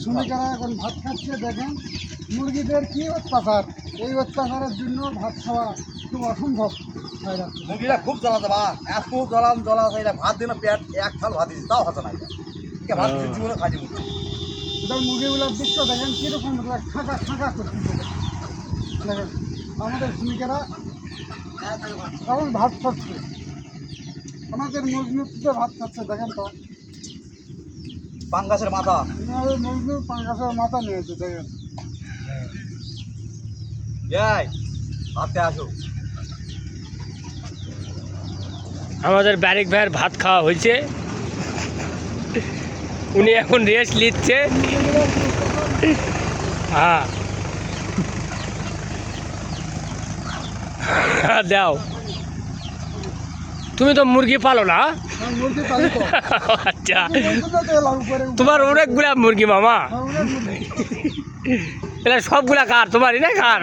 শ্রমিকেরা এখন ভাত খাচ্ছে, দেখেন মুরগিদের কি অত্যাচার। এই অত্যাচারের জন্য ভাত খাওয়া খুব অসম্ভব হয়ে যাচ্ছে। মুরগিটা খুব জ্বালাতে বা এত জ্বলা এটা ভাত দিন পেট এক থাল ভাত দিচ্ছে তাও হচ্ছে না। ভাত জীবনে খাই মুরগি। এটা মুরগিগুলোর দৃশ্য দেখেন কীরকম খাঁকা খাঁকা করছে। দেখেন আমাদের শ্রমিকেরা এখন ভাত খাচ্ছে, আমাদের মুরগিতে ভাত খাচ্ছে। দেখেন তো পাঙ্গাসের মাথা, মুরগি পাঙ্গাসের মাথা নিয়েছে। দেখেন যাই ভাতে আসো। আমাদের ব্যারিক ভাইয়ের ভাত খাওয়া হয়েছে, উনি এখন রেস্ট নিচ্ছে। হ্যাঁ দাও, তুমি তো মুরগি পালো না? মুরগি পালি তো। আচ্ছা, তোমার অনেকগুলা মুরগি মামা। এটা সবগুলা কার? তোমারই না কার?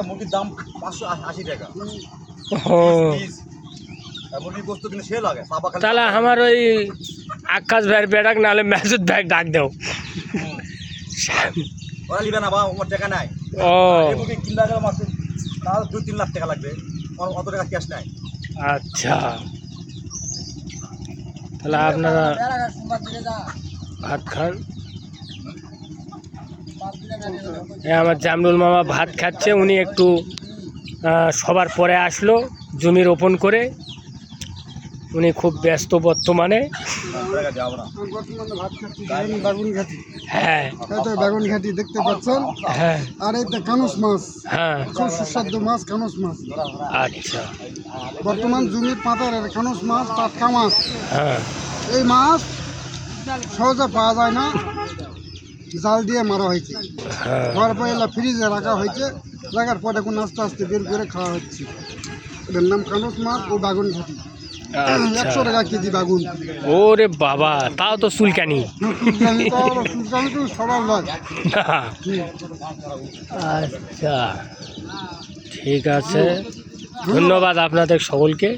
মুরগির দাম 580 টাকা। মুরগির গোস্ত কিন্তু সে লাগে। তাহলে আমার ওই আকাশ ভাইয়ের বেড়াক নাহলে মেসুদ ভাই ডাক দাও। ওরা নিবে না বা ওর টাকা নাই। ও মুরগি কিনতে গেলে মাত্র তাহলে 2-3 লাখ টাকা লাগবে, অত টাকা ক্যাশ নাই। আচ্ছা, তাহলে আপনারা ভাত খান। আমার জামরুল মামা ভাত খাচ্ছে, উনি একটু সবার পরে আসলো জমি রোপণ করে, উনি খুব ব্যস্ত বর্তমানে। বেগুন ঘাটি, হ্যাঁ বেগুন ঘাটি দেখতে পাচ্ছেন। হ্যাঁ আর এই কানুস মাছ, হ্যাঁ খুব সুস্বাদু মাছ কানুস মাছ। আচ্ছা, বর্তমান জমির পাতার কানুস মাছ, টাটকা মাছ। হ্যাঁ এই মাছ সহজে পাওয়া যায় না, জাল দিয়ে মারা হয়েছে। হ্যাঁ ঘর পরে এলা ফ্রিজে রাখা হয়েছে, রাখার পরে এখন আস্তে আস্তে বের করে খাওয়া হচ্ছে। এটার নাম কানুস মাছ ও বেগুন ঘাটি। 100 টাকা কেজি বেগুন। ওরে বাবা, তাও তো চুলকানি। চুলকানি তো সবার লয়। আচ্ছা ঠিক আছে, ধন্যবাদ আপনাদের সকলকে।